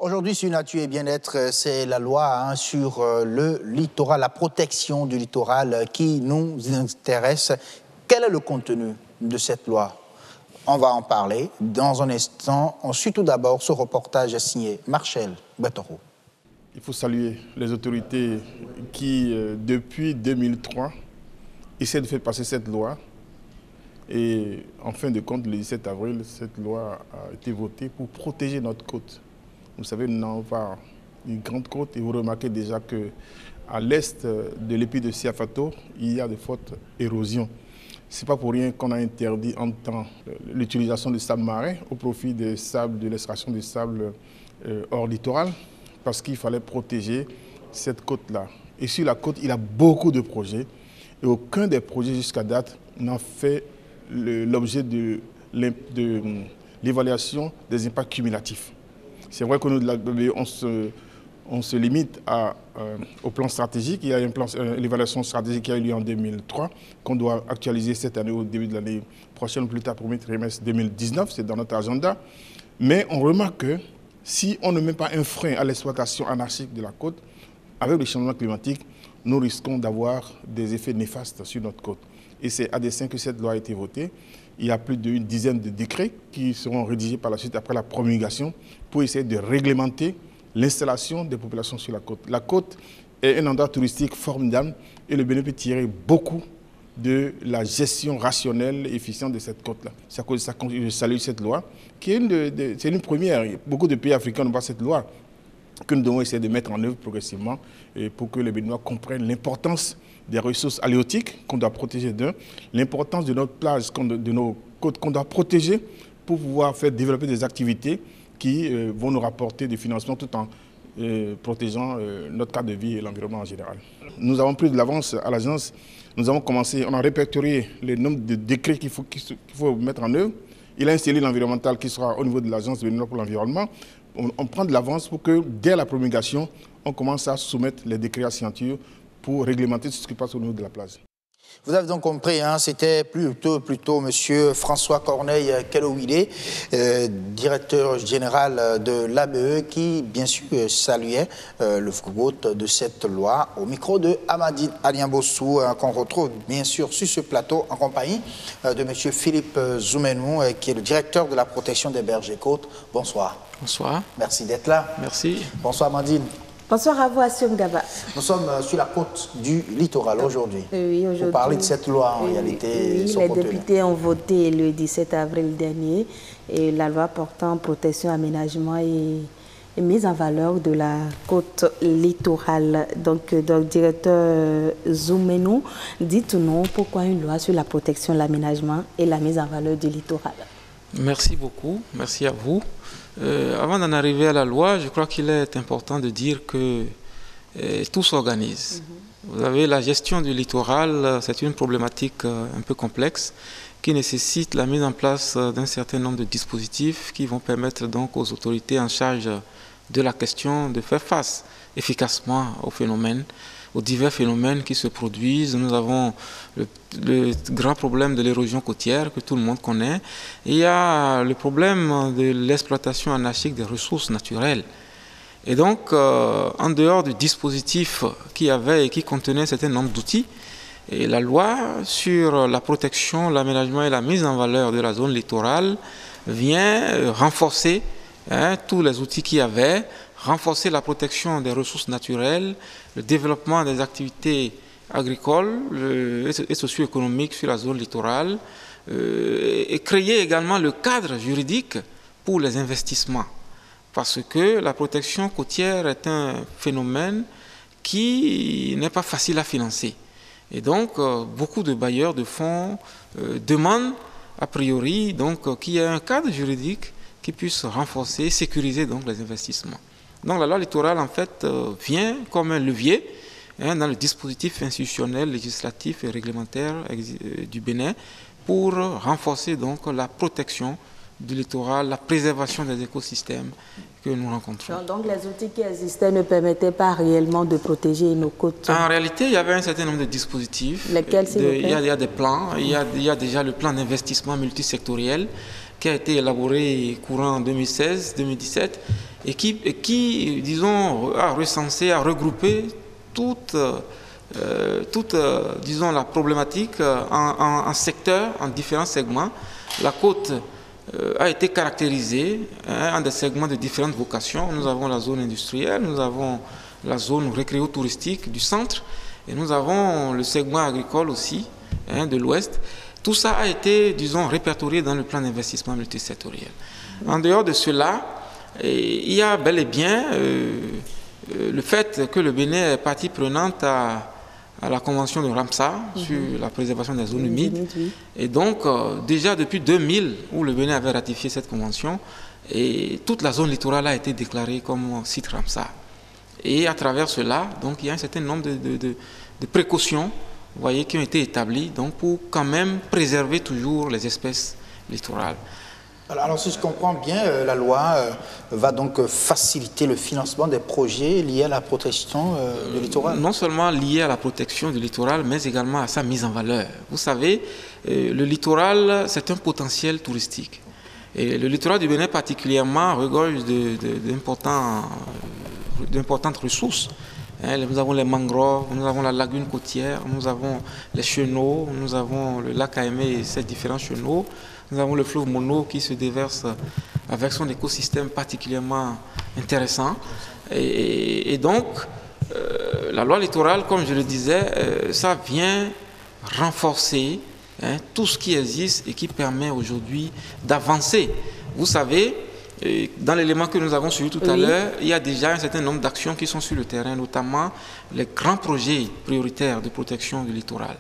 Aujourd'hui, sur Nature et Bien-être, c'est la loi sur le littoral, la protection du littoral qui nous intéresse. Quel est le contenu de cette loi? On va en parler dans un instant. On suit tout d'abord ce reportage signé Marcel Betoro. Il faut saluer les autorités qui, depuis 2003, essaient de faire passer cette loi. Et en fin de compte, le 17 avril, cette loi a été votée pour protéger notre côte. Vous savez, nous avons une grande côte et vous remarquez déjà qu'à l'est de l'épi de Siafato, il y a de fortes érosions. Ce n'est pas pour rien qu'on a interdit en temps l'utilisation du sable marin au profit des sables, de l'extraction des sables hors littoral, parce qu'il fallait protéger cette côte-là. Et sur la côte, il y a beaucoup de projets. Et aucun des projets jusqu'à date n'a fait l'objet de l'évaluation des impacts cumulatifs. C'est vrai que nous, on se limite au plan stratégique. Il y a l'évaluation stratégique qui a eu lieu en 2003, qu'on doit actualiser cette année au début de l'année prochaine, plus tard, premier trimestre 2019, c'est dans notre agenda. Mais on remarque que si on ne met pas un frein à l'exploitation anarchique de la côte, avec le changement climatique, nous risquons d'avoir des effets néfastes sur notre côte. Et c'est à dessein que cette loi a été votée. Il y a plus d'une dizaine de décrets qui seront rédigés par la suite après la promulgation pour essayer de réglementer l'installation des populations sur la côte. La côte est un endroit touristique formidable et le Bénin peut tirer beaucoup de la gestion rationnelle et efficiente de cette côte-là. C'est à cause de ça que je salue cette loi, qui est c'est une première. Beaucoup de pays africains n'ont pas cette loi, que nous devons essayer de mettre en œuvre progressivement pour que les Béninois comprennent l'importance des ressources halieutiques qu'on doit protéger d'eux, l'importance de notre plage, de nos côtes qu'on doit protéger pour pouvoir faire développer des activités qui vont nous rapporter des financements tout en protégeant notre cadre de vie et l'environnement en général. Nous avons pris de l'avance à l'agence. Nous avons commencé, on a répertorié le nombre de décrets qu'il faut mettre en œuvre. Il a installé l'environnemental qui sera au niveau de l'agence béninoise pour l'environnement. On prend de l'avance pour que dès la promulgation, on commence à soumettre les décrets à signature pour réglementer ce qui passe au niveau de la plage. Vous avez donc compris, c'était plutôt M. François Corneille Kelouidé, directeur général de l'ABE, qui, bien sûr, saluait le vote de cette loi au micro de Amadine Aliambossou, qu'on retrouve, bien sûr, sur ce plateau en compagnie de M. Philippe Zoumenou, qui est le directeur de la protection des berges et côtes. Bonsoir. Bonsoir. Merci d'être là. Merci. Bonsoir, Amadine. Bonsoir à vous, Assur Gaba. Nous sommes sur la côte du littoral aujourd'hui. Oui, aujourd'hui. Pour parler de cette loi, en réalité. Oui, les députés ont voté le 17 avril dernier et la loi portant protection, aménagement et mise en valeur de la côte littorale. Donc directeur Zoumenou, dites-nous pourquoi une loi sur la protection, l'aménagement et la mise en valeur du littoral. Merci beaucoup, merci à vous. Avant d'en arriver à la loi, je crois qu'il est important de dire que tout s'organise. Vous avez la gestion du littoral, c'est une problématique un peu complexe qui nécessite la mise en place d'un certain nombre de dispositifs qui vont permettre donc aux autorités en charge de la question de faire face efficacement aux divers phénomènes qui se produisent. Nous avons le grand problème de l'érosion côtière que tout le monde connaît. Et il y a le problème de l'exploitation anarchique des ressources naturelles. Et donc, en dehors du dispositif qui avait et qui contenait un certain nombre d'outils, et la loi sur la protection, l'aménagement et la mise en valeur de la zone littorale vient renforcer tous les outils qu'il y avait, renforcer la protection des ressources naturelles, le développement des activités agricoles et socio-économiques sur la zone littorale, et créer également le cadre juridique pour les investissements. Parce que la protection côtière est un phénomène qui n'est pas facile à financer. Et donc, beaucoup de bailleurs de fonds demandent, a priori, qu'il y ait un cadre juridique qui puisse renforcer et sécuriser donc, les investissements. Donc la loi littorale, en fait, vient comme un levier dans le dispositif institutionnel, législatif et réglementaire du Bénin pour renforcer donc la protection du littoral, la préservation des écosystèmes que nous rencontrons. Donc les outils qui existaient ne permettaient pas réellement de protéger nos côtes? En réalité, il y avait un certain nombre de dispositifs. Lesquels, s'il vous plaît? Il y a des plans, il y a déjà le plan d'investissement multisectoriel qui a été élaboré courant en 2016-2017 et qui disons, a recensé, a regroupé toute disons, la problématique en secteurs, en différents segments. La côte a été caractérisée en des segments de différentes vocations. Nous avons la zone industrielle, nous avons la zone récréo-touristique du centre et nous avons le segment agricole aussi de l'ouest. Tout ça a été, disons, répertorié dans le plan d'investissement multisectoriel. En dehors de cela, il y a bel et bien le fait que le Bénin est partie prenante à la convention de Ramsar sur la préservation des zones humides. Et donc, déjà depuis 2000, où le Bénin avait ratifié cette convention, et toute la zone littorale a été déclarée comme site Ramsar. Et à travers cela, donc, il y a un certain nombre de précautions, vous voyez, qui ont été établies donc, pour quand même préserver toujours les espèces littorales. Alors, si je comprends bien, la loi va donc faciliter le financement des projets liés à la protection du littoral. Non seulement liés à la protection du littoral, mais également à sa mise en valeur. Vous savez, le littoral, c'est un potentiel touristique. Et le littoral du Bénin particulièrement regorge d'importantes ressources. Nous avons les mangroves, nous avons la lagune côtière, nous avons les chenaux, nous avons le lac Aimé et ses différents chenaux. Nous avons le fleuve Mono qui se déverse avec son écosystème particulièrement intéressant. Et donc, la loi littorale, comme je le disais, ça vient renforcer tout ce qui existe et qui permet aujourd'hui d'avancer. Vous savez, dans l'élément que nous avons suivi tout à l'heure, il y a déjà un certain nombre d'actions qui sont sur le terrain, notamment les grands projets prioritaires de protection du littoral.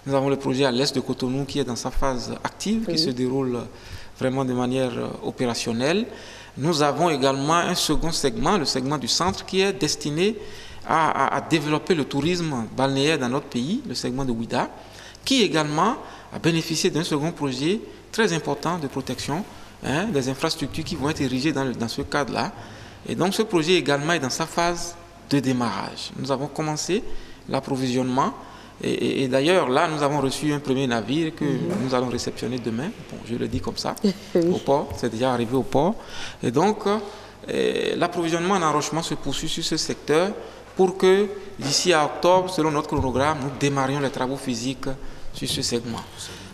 Nous avons le projet à l'est de Cotonou qui est dans sa phase active, qui se déroule vraiment de manière opérationnelle. Nous avons également un second segment, le segment du centre, qui est destiné à développer le tourisme balnéaire dans notre pays, le segment de Ouida, qui également a bénéficié d'un second projet très important de protection des infrastructures qui vont être érigées dans ce cadre-là. Et donc ce projet également est dans sa phase de démarrage. Nous avons commencé l'approvisionnement. Et d'ailleurs, là, nous avons reçu un premier navire que nous allons réceptionner demain. Bon, je le dis comme ça, au port. C'est déjà arrivé au port. Et donc, l'approvisionnement en enrochement se poursuit sur ce secteur pour que, d'ici à octobre, selon notre chronogramme, nous démarrions les travaux physiques sur ce segment.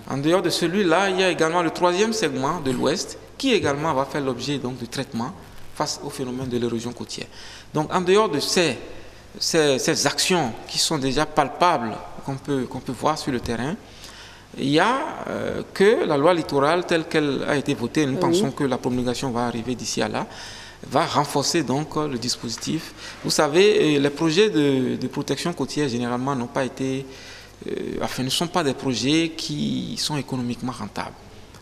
En dehors de celui-là, il y a également le troisième segment de l'Ouest qui également va faire l'objet donc de traitement face au phénomène de l'érosion côtière. Donc, en dehors de ces actions qui sont déjà palpables, qu'on peut voir sur le terrain, il y a que la loi littorale telle qu'elle a été votée, nous pensons que la promulgation va arriver d'ici à là, va renforcer donc le dispositif. Vous savez, les projets de protection côtière généralement n'ont pas été, ne sont pas des projets qui sont économiquement rentables.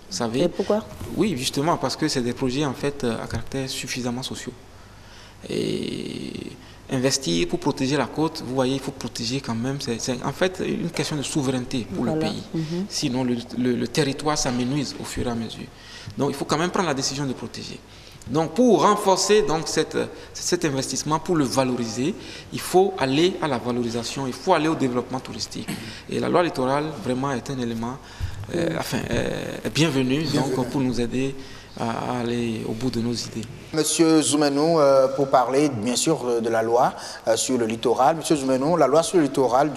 Vous savez, et pourquoi? Oui, justement parce que c'est des projets en fait à caractère suffisamment sociaux. Et investir pour protéger la côte, vous voyez, il faut protéger quand même. C'est en fait une question de souveraineté pour le pays. Sinon, le territoire s'amenuise au fur et à mesure. Donc, il faut quand même prendre la décision de protéger. Donc, pour renforcer donc, cet investissement, pour le valoriser, il faut aller à la valorisation, il faut aller au développement touristique. Et la loi littorale, vraiment, est un élément bienvenu donc, pour nous aider à aller au bout de nos idées. Monsieur Zoumenou, pour parler bien sûr de la loi sur le littoral, Monsieur Zoumenou, la loi sur le littoral,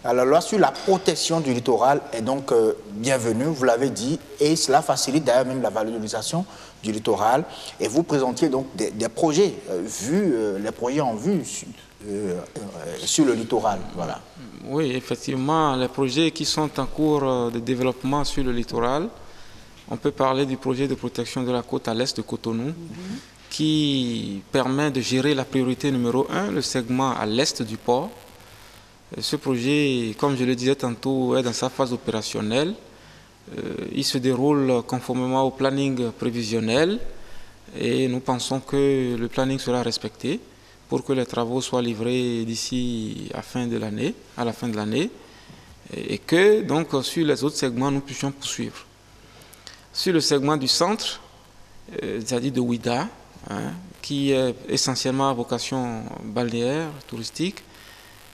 la loi sur la protection du littoral est donc bienvenue, vous l'avez dit, et cela facilite d'ailleurs même la valorisation du littoral. Et vous présentiez donc des projets les projets en vue sur le littoral, voilà. Oui, effectivement, les projets qui sont en cours de développement sur le littoral. On peut parler du projet de protection de la côte à l'est de Cotonou, qui permet de gérer la priorité numéro 1, le segment à l'est du port. Ce projet, comme je le disais tantôt, est dans sa phase opérationnelle. Il se déroule conformément au planning prévisionnel et nous pensons que le planning sera respecté pour que les travaux soient livrés d'ici à la fin de l'année et que donc sur les autres segments nous puissions poursuivre. Sur le segment du centre, c'est-à-dire de Ouida, qui est essentiellement à vocation balnéaire, touristique,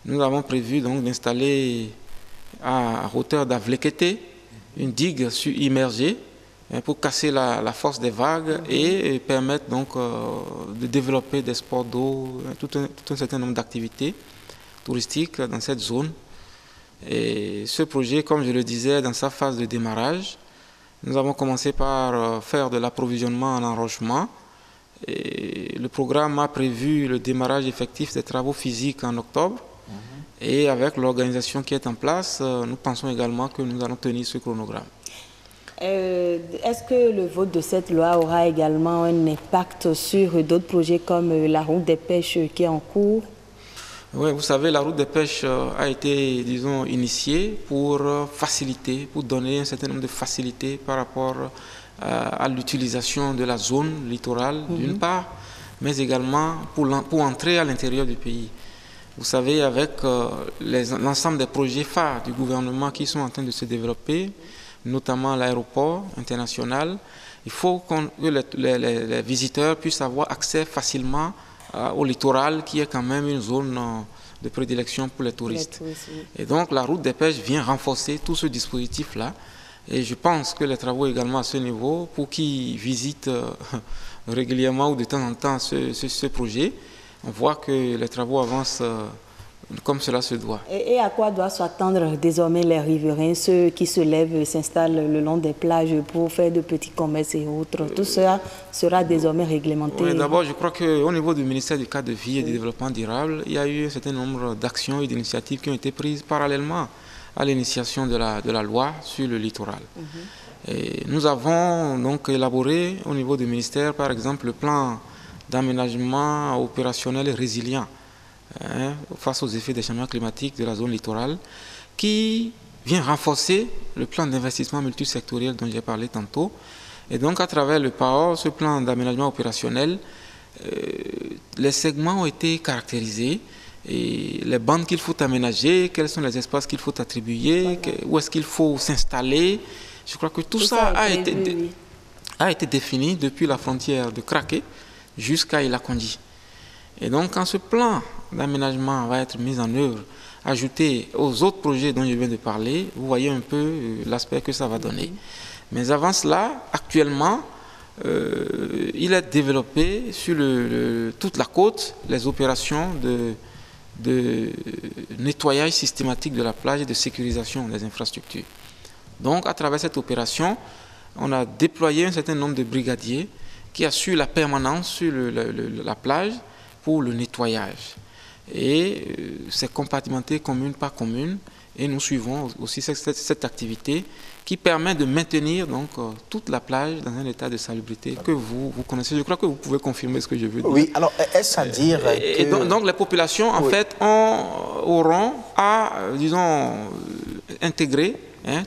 nous avons prévu donc d'installer à hauteur d'Avlekete une digue immergée pour casser la force des vagues et permettre donc de développer des sports d'eau, tout un certain nombre d'activités touristiques dans cette zone. Et ce projet, comme je le disais, dans sa phase de démarrage, nous avons commencé par faire de l'approvisionnement en enrochement. Et le programme a prévu le démarrage effectif des travaux physiques en octobre. Et avec l'organisation qui est en place, nous pensons également que nous allons tenir ce chronogramme. Est-ce que le vote de cette loi aura également un impact sur d'autres projets comme la route des pêches qui est en cours? Oui, vous savez, la route des pêches a été, disons, initiée pour faciliter, pour donner un certain nombre de facilités par rapport à l'utilisation de la zone littorale, d'une part, mais également pour entrer à l'intérieur du pays. Vous savez, avec l'ensemble des projets phares du gouvernement qui sont en train de se développer, notamment l'aéroport international, il faut que les visiteurs puissent avoir accès facilement au littoral, qui est quand même une zone de prédilection pour les touristes. Et donc la route des pêches vient renforcer tout ce dispositif-là. Et je pense que les travaux également à ce niveau, pour qui visitent régulièrement ou de temps en temps ce projet, on voit que les travaux avancent comme cela se doit. Et à quoi doivent s'attendre désormais les riverains, ceux qui se lèvent et s'installent le long des plages pour faire de petits commerces et autres? Tout cela sera désormais réglementé. Oui, d'abord, je crois qu'au niveau du ministère du cadre de vie et du développement durable, il y a eu un certain nombre d'actions et d'initiatives qui ont été prises parallèlement à l'initiation de la loi sur le littoral. Et nous avons donc élaboré au niveau du ministère, par exemple, le plan d'aménagement opérationnel et résilient face aux effets des changements climatiques de la zone littorale, qui vient renforcer le plan d'investissement multisectoriel dont j'ai parlé tantôt. Et donc, à travers le PAO, ce plan d'aménagement opérationnel, les segments ont été caractérisés, et les bandes qu'il faut aménager, quels sont les espaces qu'il faut attribuer, où est-ce qu'il faut s'installer. Je crois que tout ça a été défini depuis la frontière de Kraké jusqu'à Ilakondi. Et donc, quand ce plan d'aménagement va être mis en œuvre, ajouté aux autres projets dont je viens de parler, vous voyez un peu l'aspect que ça va donner. Mais avant cela, actuellement, il est développé sur toute la côte les opérations de nettoyage systématique de la plage et de sécurisation des infrastructures. Donc, à travers cette opération, on a déployé un certain nombre de brigadiers qui assurent la permanence sur la plage pour le nettoyage. Et c'est compartimenté commune par commune, et nous suivons aussi cette activité qui permet de maintenir donc toute la plage dans un état de salubrité que vous connaissez. Je crois que vous pouvez confirmer ce que je veux dire. Oui, alors est-ce à dire et donc les populations en fait auront à, disons, intégrer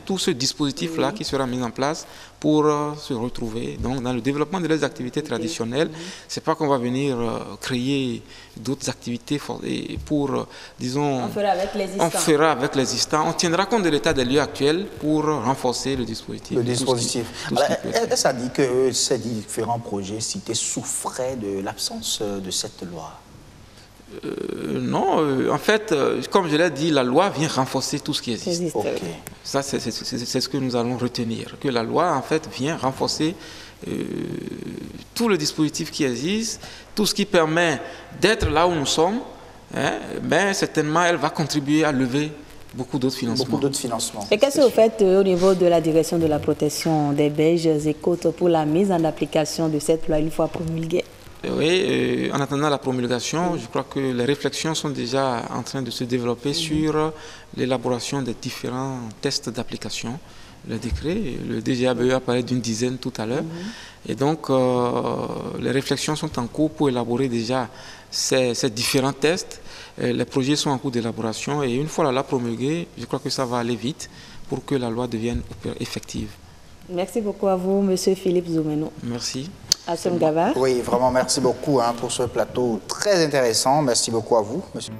tout ce dispositif-là qui sera mis en place pour se retrouver donc, dans le développement de leurs activités traditionnelles. C'est pas qu'on va venir créer d'autres activités pour, disons... On fera avec l'existant. On fera avec l'existant. On tiendra compte de l'état des lieux actuels pour renforcer le dispositif. Le dispositif. Est-ce à dire que ces différents projets cités souffraient de l'absence de cette loi? Non, en fait, comme je l'ai dit, la loi vient renforcer tout ce qui existe. Okay. Ça, c'est ce que nous allons retenir, que la loi, en fait, vient renforcer tout le dispositif qui existe, tout ce qui permet d'être là où nous sommes, mais certainement, elle va contribuer à lever beaucoup d'autres financements. Beaucoup d'autres financements. Et qu'est-ce que vous faites au niveau de la direction de la protection des berges et côtes pour la mise en application de cette loi une fois promulguée? Oui, en attendant la promulgation, je crois que les réflexions sont déjà en train de se développer sur l'élaboration des différents tests d'application. Le décret, le DGABE a parlé d'une dizaine tout à l'heure. Et donc, les réflexions sont en cours pour élaborer déjà ces différents tests. Les projets sont en cours d'élaboration et une fois la loi promulguée, je crois que ça va aller vite pour que la loi devienne effective. Merci beaucoup à vous, M. Philippe Zoumeno. Merci. Assem Gavard. Oui, vraiment, merci beaucoup pour ce plateau très intéressant. Merci beaucoup à vous, monsieur.